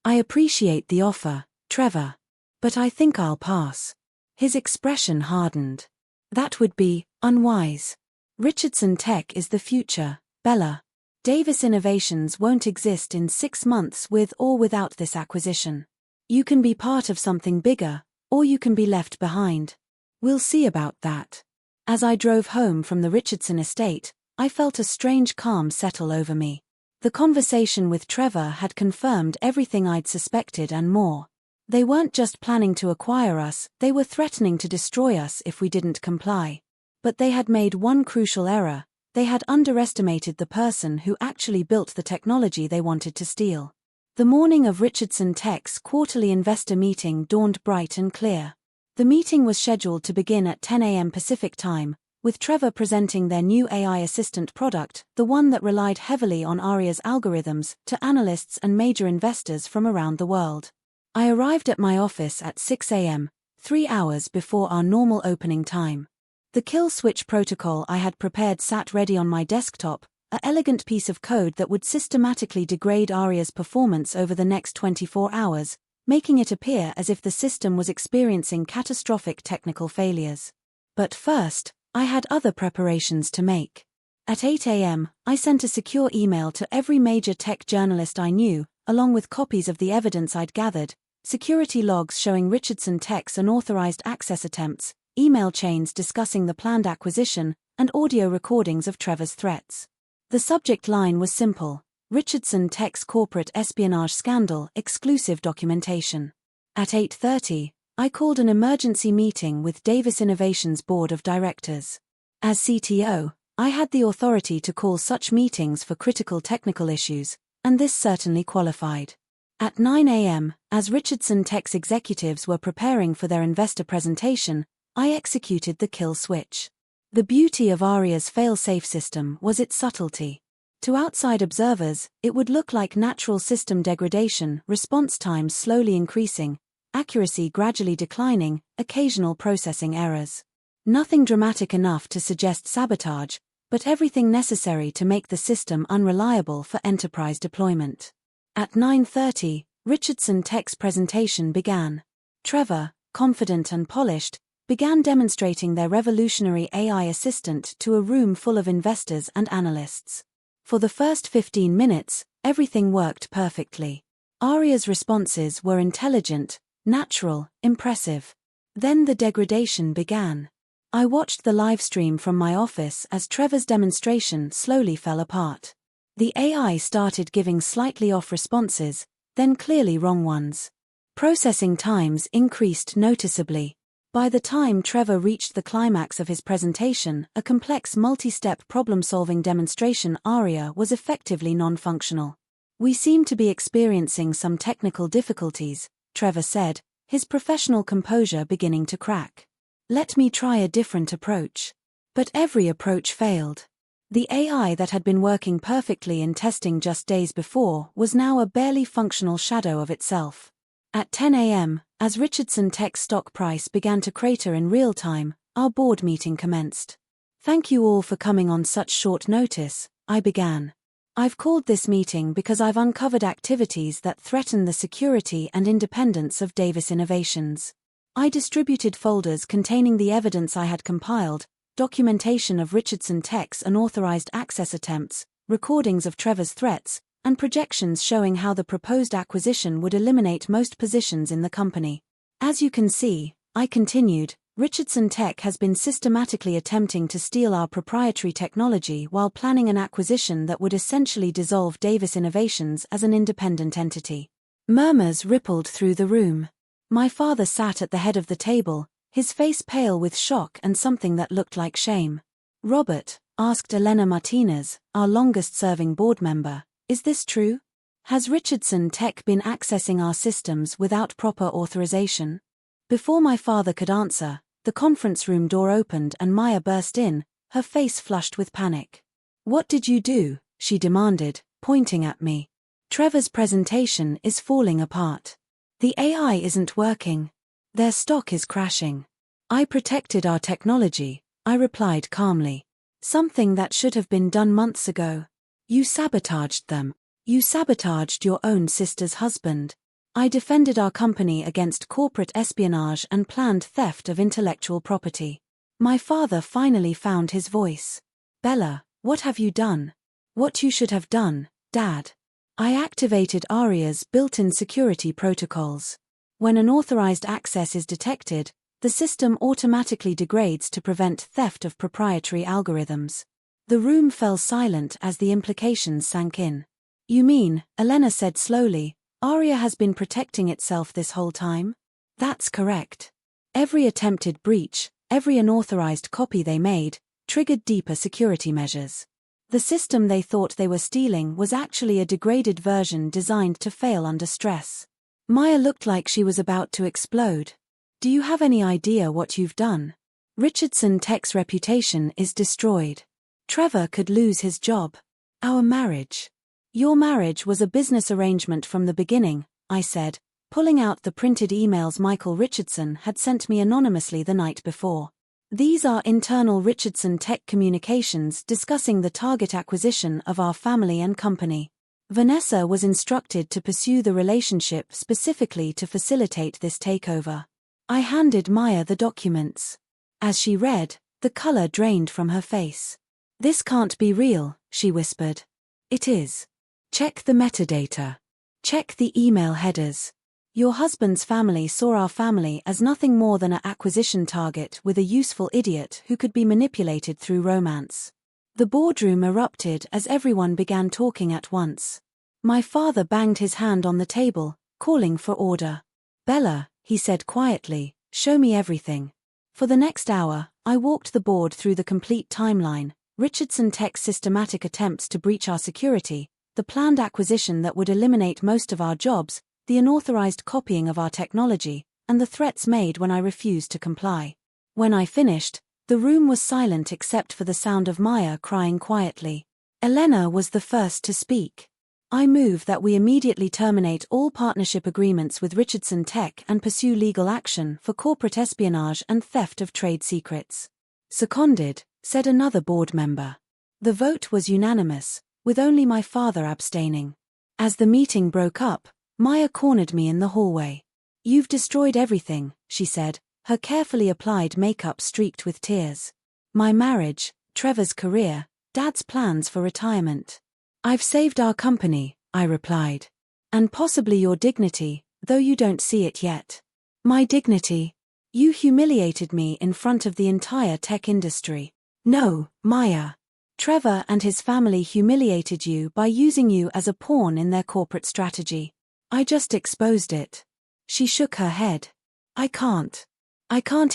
I appreciate the offer, Trevor. But I think I'll pass. His expression hardened. That would be unwise. Richardson Tech is the future, Bella. Davis Innovations won't exist in 6 months with or without this acquisition. You can be part of something bigger, or you can be left behind. We'll see about that. As I drove home from the Richardson estate, I felt a strange calm settle over me. The conversation with Trevor had confirmed everything I'd suspected and more. They weren't just planning to acquire us, they were threatening to destroy us if we didn't comply. But they had made one crucial error. They had underestimated the person who actually built the technology they wanted to steal. The morning of Richardson Tech's quarterly investor meeting dawned bright and clear. The meeting was scheduled to begin at 10 a.m. Pacific Time, with Trevor presenting their new AI assistant product, the one that relied heavily on Aria's algorithms, to analysts and major investors from around the world. I arrived at my office at 6 a.m., 3 hours before our normal opening time. The kill switch protocol I had prepared sat ready on my desktop, an elegant piece of code that would systematically degrade Aria's performance over the next 24 hours, making it appear as if the system was experiencing catastrophic technical failures. But first, I had other preparations to make. At 8 a.m., I sent a secure email to every major tech journalist I knew, along with copies of the evidence I'd gathered, security logs showing Richardson Tech's unauthorized access attempts, email chains discussing the planned acquisition, and audio recordings of Trevor's threats. The subject line was simple: Richardson Tech's corporate espionage scandal, exclusive documentation. At 8:30, I called an emergency meeting with Davis Innovations' board of directors. As CTO, I had the authority to call such meetings for critical technical issues, and this certainly qualified. At 9 a.m., as Richardson Tech's executives were preparing for their investor presentation, I executed the kill switch. The beauty of Aria's fail-safe system was its subtlety. To outside observers, it would look like natural system degradation, response times slowly increasing, accuracy gradually declining, occasional processing errors. Nothing dramatic enough to suggest sabotage, but everything necessary to make the system unreliable for enterprise deployment. At 9:30, Richardson Tech's presentation began. Trevor, confident and polished, began demonstrating their revolutionary AI assistant to a room full of investors and analysts. For the first 15 minutes, everything worked perfectly. Aria's responses were intelligent, natural, impressive. Then the degradation began. I watched the livestream from my office as Trevor's demonstration slowly fell apart. The AI started giving slightly off responses, then clearly wrong ones. Processing times increased noticeably. By the time Trevor reached the climax of his presentation, a complex multi-step problem-solving demonstration Aria was effectively non-functional. We seem to be experiencing some technical difficulties, Trevor said, his professional composure beginning to crack. Let me try a different approach. But every approach failed. The AI that had been working perfectly in testing just days before was now a barely functional shadow of itself. At 10 a.m., as Richardson Tech's stock price began to crater in real time, our board meeting commenced. Thank you all for coming on such short notice, I began. I've called this meeting because I've uncovered activities that threaten the security and independence of Davis Innovations. I distributed folders containing the evidence I had compiled, documentation of Richardson Tech's unauthorized access attempts, recordings of Trevor's threats, and projections showing how the proposed acquisition would eliminate most positions in the company. As you can see, I continued, Richardson Tech has been systematically attempting to steal our proprietary technology while planning an acquisition that would essentially dissolve Davis Innovations as an independent entity. Murmurs rippled through the room. My father sat at the head of the table, his face pale with shock and something that looked like shame. Robert, asked Elena Martinez, our longest-serving board member, is this true? Has Richardson Tech been accessing our systems without proper authorization? Before my father could answer, the conference room door opened and Maya burst in, her face flushed with panic. What did you do? She demanded, pointing at me. Trevor's presentation is falling apart. The AI isn't working. Their stock is crashing. I protected our technology, I replied calmly. Something that should have been done months ago. You sabotaged them. You sabotaged your own sister's husband. I defended our company against corporate espionage and planned theft of intellectual property. My father finally found his voice. Bella, what have you done? What you should have done, Dad. I activated ARIA's built-in security protocols. When unauthorized access is detected, the system automatically degrades to prevent theft of proprietary algorithms. The room fell silent as the implications sank in. You mean, Elena said slowly, ARIA has been protecting itself this whole time? That's correct. Every attempted breach, every unauthorized copy they made, triggered deeper security measures. The system they thought they were stealing was actually a degraded version designed to fail under stress. Maya looked like she was about to explode. Do you have any idea what you've done? Richardson Tech's reputation is destroyed. Trevor could lose his job. Our marriage. Your marriage was a business arrangement from the beginning, I said, pulling out the printed emails Michael Richardson had sent me anonymously the night before. These are internal Richardson Tech communications discussing the target acquisition of our family and company. Vanessa was instructed to pursue the relationship specifically to facilitate this takeover. I handed Maya the documents. As she read, the color drained from her face. This can't be real, she whispered. It is. Check the metadata. Check the email headers. Your husband's family saw our family as nothing more than an acquisition target with a useful idiot who could be manipulated through romance. The boardroom erupted as everyone began talking at once. My father banged his hand on the table, calling for order. Bella, he said quietly, show me everything. For the next hour, I walked the board through the complete timeline, Richardson Tech's systematic attempts to breach our security, the planned acquisition that would eliminate most of our jobs, the unauthorized copying of our technology, and the threats made when I refused to comply. When I finished, the room was silent except for the sound of Maya crying quietly. Elena was the first to speak. I move that we immediately terminate all partnership agreements with Richardson Tech and pursue legal action for corporate espionage and theft of trade secrets. Seconded, said another board member. The vote was unanimous, with only my father abstaining. As the meeting broke up, Maya cornered me in the hallway. You've destroyed everything, she said, her carefully applied makeup streaked with tears. My marriage, Trevor's career, Dad's plans for retirement. I've saved our company, I replied. And possibly your dignity, though you don't see it yet. My dignity? You humiliated me in front of the entire tech industry. No, Maya. Trevor and his family humiliated you by using you as a pawn in their corporate strategy. I just exposed it. She shook her head. I can't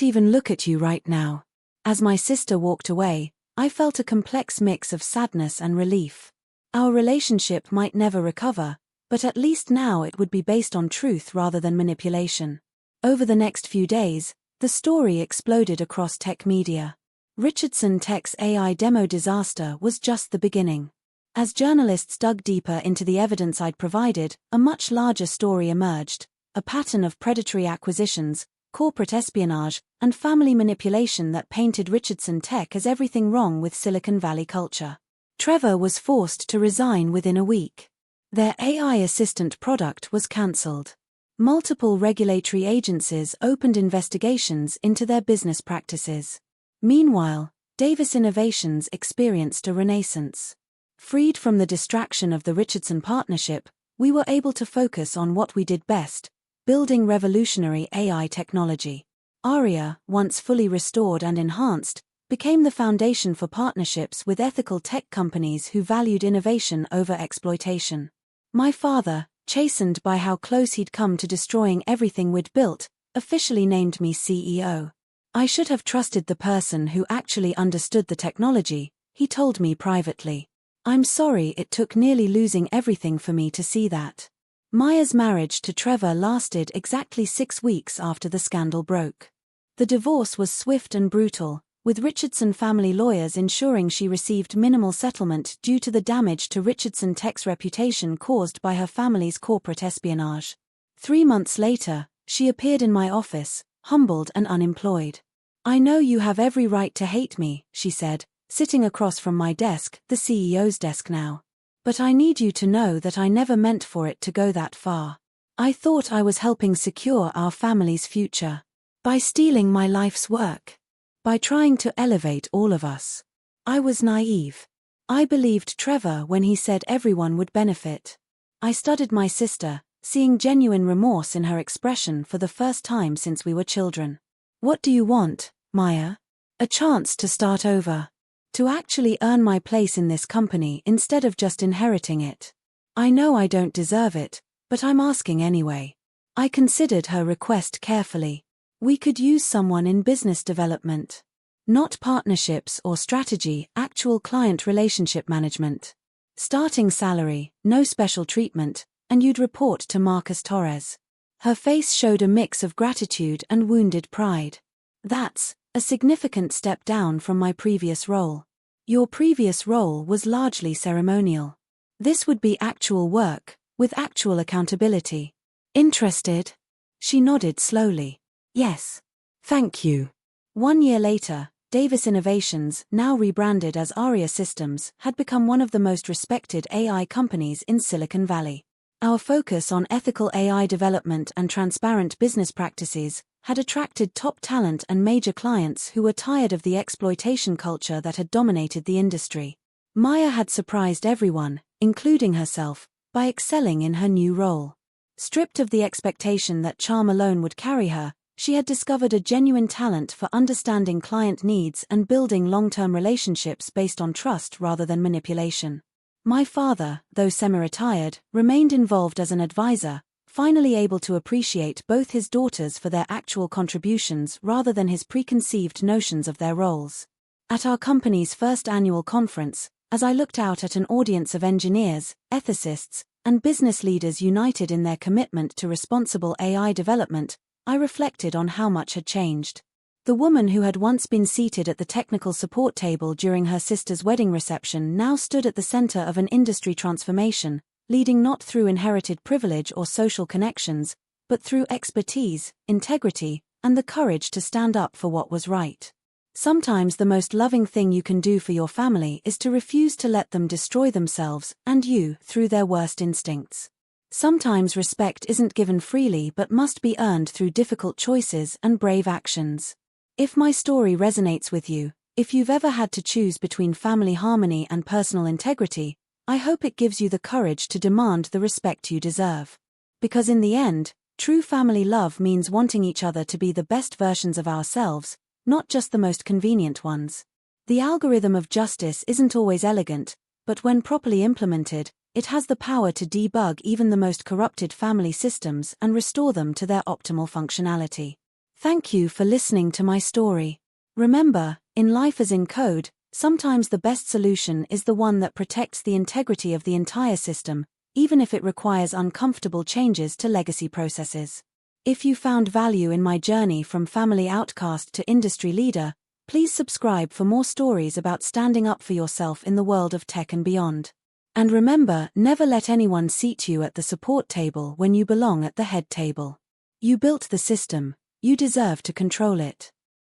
even look at you right now. As my sister walked away, I felt a complex mix of sadness and relief. Our relationship might never recover, but at least now it would be based on truth rather than manipulation. Over the next few days, the story exploded across tech media. Richardson Tech's AI demo disaster was just the beginning. As journalists dug deeper into the evidence I'd provided, a much larger story emerged, a pattern of predatory acquisitions, corporate espionage, and family manipulation that painted Richardson Tech as everything wrong with Silicon Valley culture. Trevor was forced to resign within a week. Their AI assistant product was cancelled. Multiple regulatory agencies opened investigations into their business practices. Meanwhile, Davis Innovations experienced a renaissance. Freed from the distraction of the Richardson partnership, we were able to focus on what we did best, building revolutionary AI technology. Aria, once fully restored and enhanced, became the foundation for partnerships with ethical tech companies who valued innovation over exploitation. My father, chastened by how close he'd come to destroying everything we'd built, officially named me CEO. I should have trusted the person who actually understood the technology, he told me privately. I'm sorry it took nearly losing everything for me to see that. Maya's marriage to Trevor lasted exactly 6 weeks after the scandal broke. The divorce was swift and brutal, with Richardson family lawyers ensuring she received minimal settlement due to the damage to Richardson Tech's reputation caused by her family's corporate espionage. 3 months later, she appeared in my office, humbled and unemployed. I know you have every right to hate me, she said, sitting across from my desk, the CEO's desk now. But I need you to know that I never meant for it to go that far. I thought I was helping secure our family's future. By stealing my life's work. By trying to elevate all of us. I was naive. I believed Trevor when he said everyone would benefit. I studied my sister, seeing genuine remorse in her expression for the first time since we were children. What do you want, Maya? A chance to start over. To actually earn my place in this company instead of just inheriting it. I know I don't deserve it, but I'm asking anyway. I considered her request carefully. We could use someone in business development. Not partnerships or strategy, actual client relationship management. Starting salary, no special treatment, and you'd report to Marcus Torres. Her face showed a mix of gratitude and wounded pride. That's a significant step down from my previous role. Your previous role was largely ceremonial. This would be actual work, with actual accountability. Interested? She nodded slowly. Yes. Thank you. 1 year later, Davis Innovations, now rebranded as Aria Systems, had become one of the most respected AI companies in Silicon Valley. Our focus on ethical AI development and transparent business practices had attracted top talent and major clients who were tired of the exploitation culture that had dominated the industry. Maya had surprised everyone, including herself, by excelling in her new role. Stripped of the expectation that charm alone would carry her, she had discovered a genuine talent for understanding client needs and building long-term relationships based on trust rather than manipulation. My father, though semi-retired, remained involved as an advisor, finally able to appreciate both his daughters for their actual contributions rather than his preconceived notions of their roles. At our company's first annual conference, as I looked out at an audience of engineers, ethicists, and business leaders united in their commitment to responsible AI development, I reflected on how much had changed. The woman who had once been seated at the technical support table during her sister's wedding reception now stood at the center of an industry transformation, leading not through inherited privilege or social connections, but through expertise, integrity, and the courage to stand up for what was right. Sometimes the most loving thing you can do for your family is to refuse to let them destroy themselves and you through their worst instincts. Sometimes respect isn't given freely but must be earned through difficult choices and brave actions. If my story resonates with you, if you've ever had to choose between family harmony and personal integrity, I hope it gives you the courage to demand the respect you deserve. Because in the end, true family love means wanting each other to be the best versions of ourselves, not just the most convenient ones. The algorithm of justice isn't always elegant, but when properly implemented, it has the power to debug even the most corrupted family systems and restore them to their optimal functionality. Thank you for listening to my story. Remember, in life as in code, Sometimes the best solution is the one that protects the integrity of the entire system, even if it requires uncomfortable changes to legacy processes. If you found value in my journey from family outcast to industry leader, please subscribe for more stories about standing up for yourself in the world of tech and beyond. And remember, never let anyone seat you at the support table when you belong at the head table. You built the system, you deserve to control it.